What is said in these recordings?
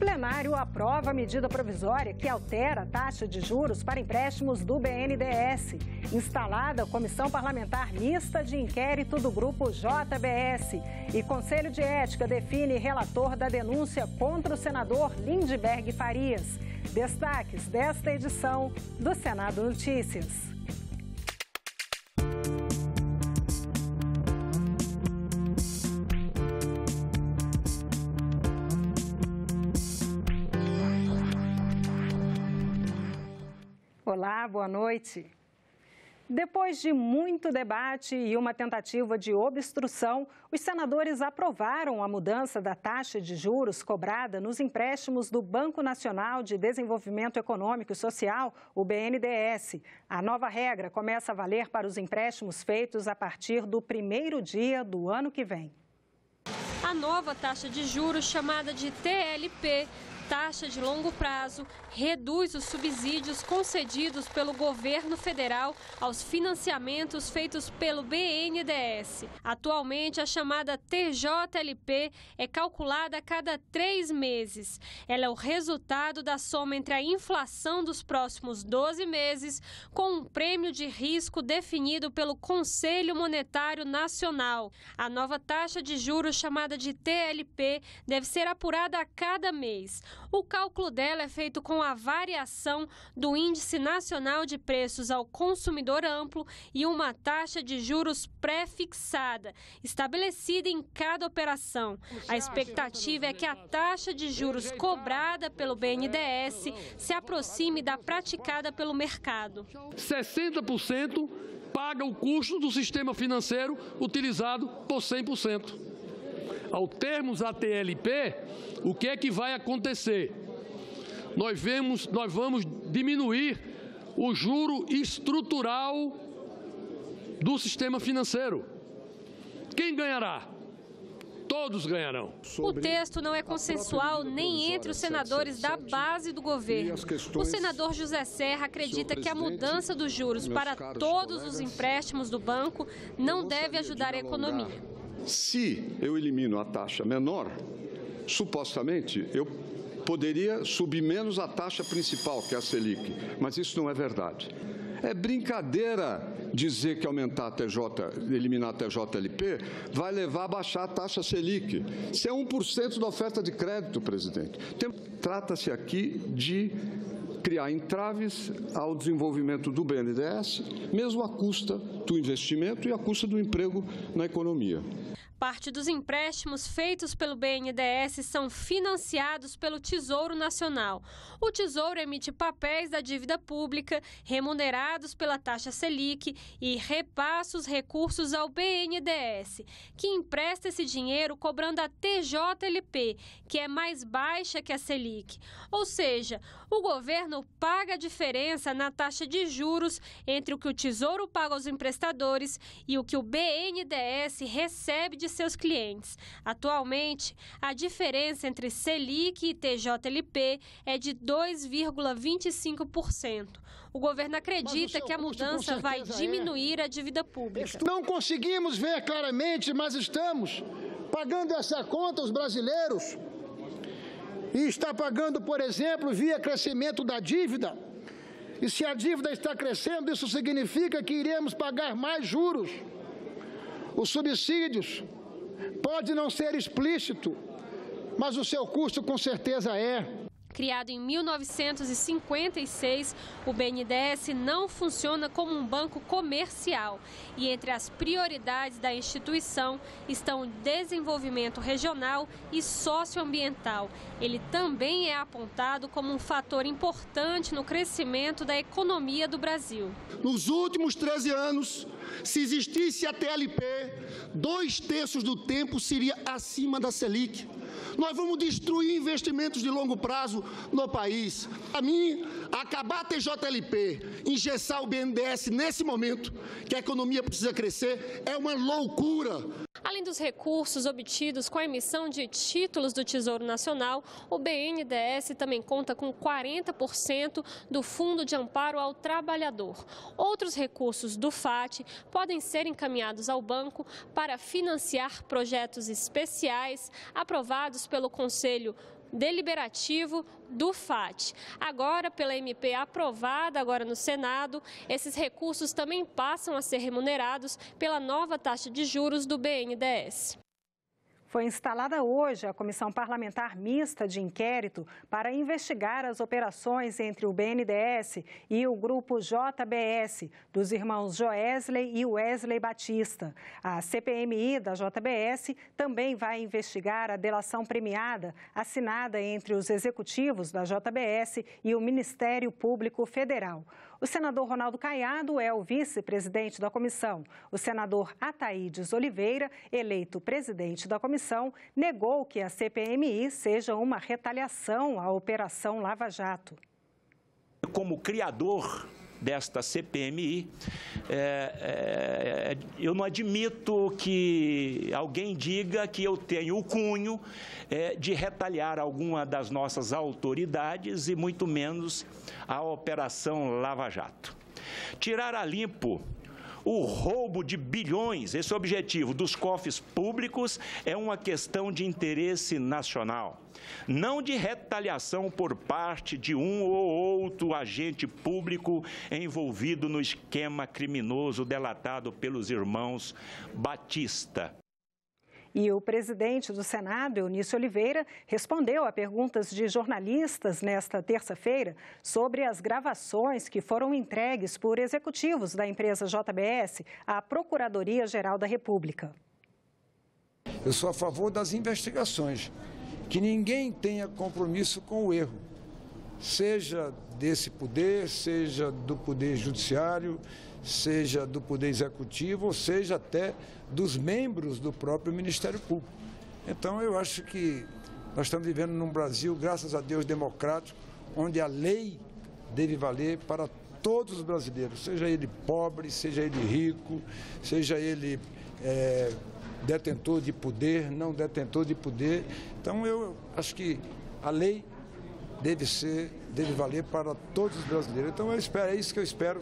plenário aprova a medida provisória que altera a taxa de juros para empréstimos do BNDES. Instalada a Comissão Parlamentar Mista de Inquérito do Grupo JBS. E Conselho de Ética define relator da denúncia contra o senador Lindbergh Farias. Destaques desta edição do Senado Notícias. Olá, boa noite. Depois de muito debate e uma tentativa de obstrução, os senadores aprovaram a mudança da taxa de juros cobrada nos empréstimos do Banco Nacional de Desenvolvimento Econômico e Social, o BNDES. A nova regra começa a valer para os empréstimos feitos a partir do primeiro dia do ano que vem. A nova taxa de juros, chamada de TLP, taxa de longo prazo, reduz os subsídios concedidos pelo governo federal aos financiamentos feitos pelo BNDES. Atualmente, a chamada TJLP é calculada a cada 3 meses. Ela é o resultado da soma entre a inflação dos próximos 12 meses com um prêmio de risco definido pelo Conselho Monetário Nacional. A nova taxa de juros, chamada de TLP, deve ser apurada a cada mês. O cálculo dela é feito com a variação do Índice Nacional de Preços ao Consumidor Amplo e uma taxa de juros pré-fixada, estabelecida em cada operação. A expectativa é que a taxa de juros cobrada pelo BNDES se aproxime da praticada pelo mercado. 60% paga o custo do sistema financeiro utilizado por 100%. Ao termos a TLP, o que é que vai acontecer? Nós vamos diminuir o juro estrutural do sistema financeiro. Quem ganhará? Todos ganharão. O texto não é consensual nem entre os senadores da base do governo. O senador José Serra acredita que a mudança dos juros para todos os empréstimos do banco não deve ajudar a economia. Se eu elimino a taxa menor, supostamente eu poderia subir menos a taxa principal, que é a Selic, mas isso não é verdade. É brincadeira dizer que eliminar a TJLP vai levar a baixar a taxa Selic. Isso é 1% da oferta de crédito, presidente. Trata-se aqui de criar entraves ao desenvolvimento do BNDES, mesmo à custa do investimento e à custa do emprego na economia. Parte dos empréstimos feitos pelo BNDES são financiados pelo Tesouro Nacional. O Tesouro emite papéis da dívida pública, remunerados pela taxa Selic, e repassa os recursos ao BNDES, que empresta esse dinheiro cobrando a TJLP, que é mais baixa que a Selic. Ou seja, o governo paga a diferença na taxa de juros entre o que o Tesouro paga aos emprestadores e o que o BNDES recebe de seus clientes. Atualmente, a diferença entre Selic e TJLP é de 2,25%. O governo acredita que a mudança vai diminuir a dívida pública. Não conseguimos ver claramente, mas estamos pagando essa conta aos brasileiros. E está pagando, por exemplo, via crescimento da dívida. E se a dívida está crescendo, isso significa que iremos pagar mais juros. Os subsídios pode não ser explícito, mas o seu custo com certeza é. Criado em 1956, o BNDES não funciona como um banco comercial e entre as prioridades da instituição estão o desenvolvimento regional e socioambiental. Ele também é apontado como um fator importante no crescimento da economia do Brasil. Nos últimos 13 anos, se existisse a TLP, 2/3 do tempo seria acima da Selic. Nós vamos destruir investimentos de longo prazo no país. Para mim, acabar a TJLP, engessar o BNDES nesse momento, que a economia precisa crescer, é uma loucura. Além dos recursos obtidos com a emissão de títulos do Tesouro Nacional, o BNDES também conta com 40% do Fundo de Amparo ao Trabalhador. Outros recursos do FAT podem ser encaminhados ao banco para financiar projetos especiais aprovados pelo Conselho Deliberativo do FAT. Agora, pela MP aprovada agora no Senado, esses recursos também passam a ser remunerados pela nova taxa de juros do BNDES. Foi instalada hoje a Comissão Parlamentar Mista de Inquérito para investigar as operações entre o BNDES e o grupo JBS, dos irmãos Joesley e Wesley Batista. A CPMI da JBS também vai investigar a delação premiada assinada entre os executivos da JBS e o Ministério Público Federal. O senador Ronaldo Caiado é o vice-presidente da comissão. O senador Ataídes Oliveira, eleito presidente da comissão, negou que a CPMI seja uma retaliação à Operação Lava Jato. Como criador desta CPMI, eu não admito que alguém diga que eu tenho o cunho de retaliar alguma das nossas autoridades e muito menos a Operação Lava Jato. Tirar a limpo o roubo de bilhões, esse objetivo dos cofres públicos é uma questão de interesse nacional, não de retaliação por parte de um ou outro agente público envolvido no esquema criminoso delatado pelos irmãos Batista. E o presidente do Senado, Eunício Oliveira, respondeu a perguntas de jornalistas nesta terça-feira sobre as gravações que foram entregues por executivos da empresa JBS à Procuradoria-Geral da República. Eu sou a favor das investigações, que ninguém tenha compromisso com o erro, seja desse poder, seja do poder judiciário, seja do Poder Executivo, ou seja até dos membros do próprio Ministério Público. Então, eu acho que nós estamos vivendo num Brasil, graças a Deus, democrático, onde a lei deve valer para todos os brasileiros, seja ele pobre, seja ele rico, seja ele detentor de poder, não detentor de poder. Então, eu acho que a lei deve valer para todos os brasileiros. Então, é isso que eu espero,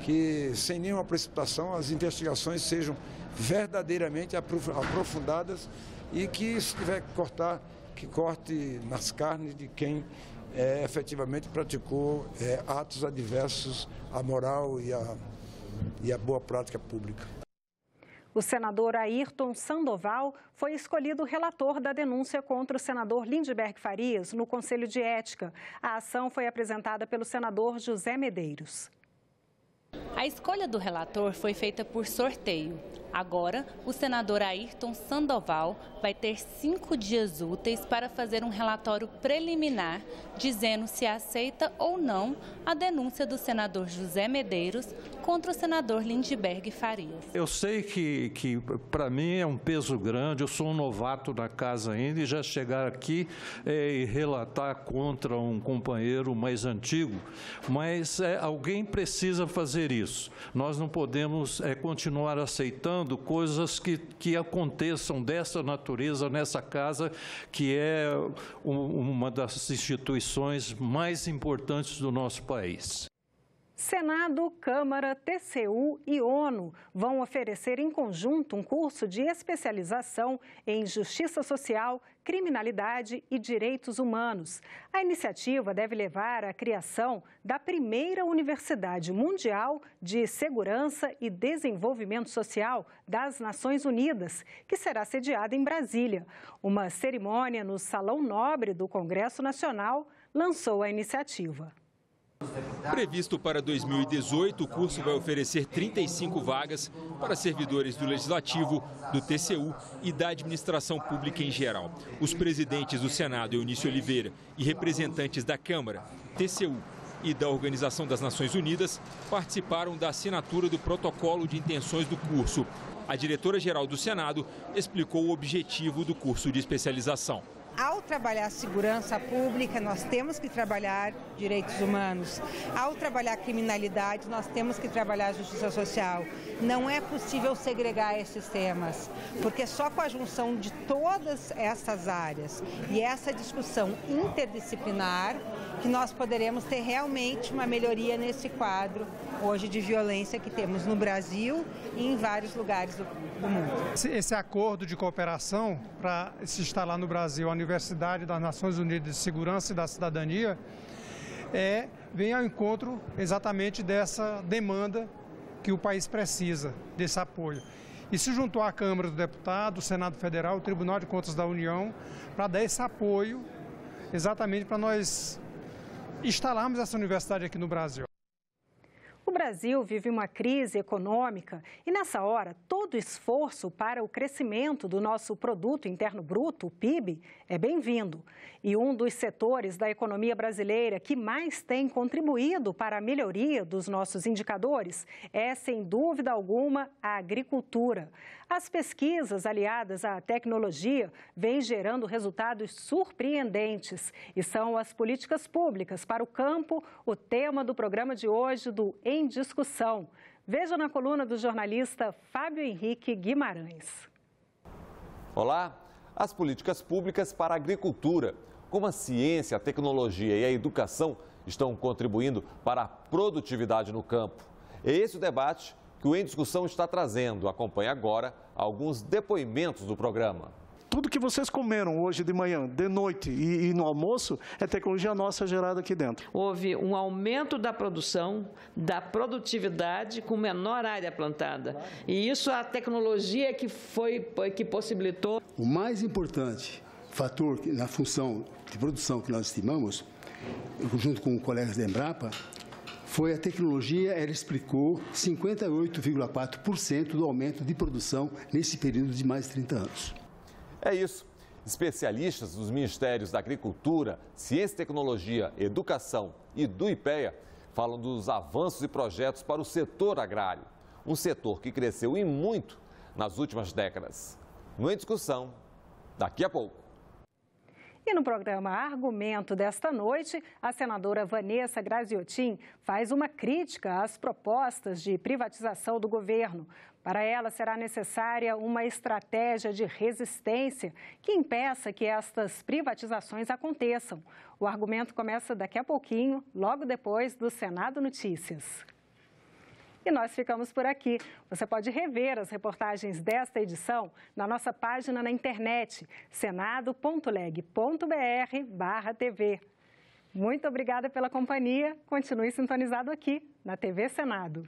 que sem nenhuma precipitação as investigações sejam verdadeiramente aprofundadas e que, se tiver que cortar, que corte nas carnes de quem efetivamente praticou atos adversos à moral e à boa prática pública. O senador Ayrton Sandoval foi escolhido relator da denúncia contra o senador Lindbergh Farias no Conselho de Ética. A ação foi apresentada pelo senador José Medeiros. A escolha do relator foi feita por sorteio. Agora, o senador Ayrton Sandoval vai ter 5 dias úteis para fazer um relatório preliminar, dizendo se aceita ou não a denúncia do senador José Medeiros contra o senador Lindbergh Farias. Eu sei que para mim é um peso grande, eu sou um novato na casa ainda, e já chegar aqui e relatar contra um companheiro mais antigo, mas alguém precisa fazer isso. Nós não podemos continuar aceitando coisas que aconteçam dessa natureza nessa casa, que é uma das instituições mais importantes do nosso país. Senado, Câmara, TCU e ONU vão oferecer em conjunto um curso de especialização em Justiça Social, Criminalidade e Direitos Humanos. A iniciativa deve levar à criação da primeira Universidade Mundial de Segurança e Desenvolvimento Social das Nações Unidas, que será sediada em Brasília. Uma cerimônia no Salão Nobre do Congresso Nacional lançou a iniciativa. Previsto para 2018, o curso vai oferecer 35 vagas para servidores do Legislativo, do TCU e da Administração Pública em geral. Os presidentes do Senado, Eunício Oliveira, e representantes da Câmara, TCU e da Organização das Nações Unidas participaram da assinatura do protocolo de intenções do curso. A diretora-geral do Senado explicou o objetivo do curso de especialização. ao trabalhar segurança pública, nós temos que trabalhar direitos humanos. Ao trabalhar criminalidade, nós temos que trabalhar justiça social. Não é possível segregar esses temas, porque só com a junção de todas essas áreas e essa discussão interdisciplinar que nós poderemos ter realmente uma melhoria nesse quadro hoje de violência que temos no Brasil e em vários lugares do mundo. Esse acordo de cooperação para se instalar no Brasil a Universidade das Nações Unidas de Segurança e da Cidadania vem ao encontro exatamente dessa demanda que o país precisa, desse apoio. E se juntou à Câmara dos Deputados, o Senado Federal, o Tribunal de Contas da União, para dar esse apoio exatamente para nós instalarmos essa universidade aqui no Brasil. O Brasil vive uma crise econômica e, nessa hora, todo esforço para o crescimento do nosso Produto Interno Bruto, o PIB, é bem-vindo. E um dos setores da economia brasileira que mais tem contribuído para a melhoria dos nossos indicadores é, sem dúvida alguma, a agricultura. As pesquisas aliadas à tecnologia vêm gerando resultados surpreendentes e são as políticas públicas para o campo o tema do programa de hoje do Em Discussão. Veja na coluna do jornalista Fábio Henrique Guimarães. Olá, as políticas públicas para a agricultura, como a ciência, a tecnologia e a educação estão contribuindo para a produtividade no campo. É esse o debate que o Em Discussão está trazendo. Acompanhe agora alguns depoimentos do programa. Tudo que vocês comeram hoje de manhã, de noite e no almoço é tecnologia nossa gerada aqui dentro. Houve um aumento da produção, da produtividade com menor área plantada. E isso a tecnologia que possibilitou. O mais importante fator na função de produção que nós estimamos, junto com colegas da Embrapa, foi a tecnologia. Ela explicou 58,4% do aumento de produção nesse período de mais de 30 anos. É isso. Especialistas dos Ministérios da Agricultura, Ciência e Tecnologia, Educação e do IPEA falam dos avanços e projetos para o setor agrário. Um setor que cresceu e muito nas últimas décadas. No Em Discussão, daqui a pouco. E no programa Argumento desta noite, a senadora Vanessa Graziotin faz uma crítica às propostas de privatização do governo. Para ela, será necessária uma estratégia de resistência que impeça que estas privatizações aconteçam. O argumento começa daqui a pouquinho, logo depois do Senado Notícias. E nós ficamos por aqui. Você pode rever as reportagens desta edição na nossa página na internet, senado.leg.br/TV. Muito obrigada pela companhia. Continue sintonizado aqui na TV Senado.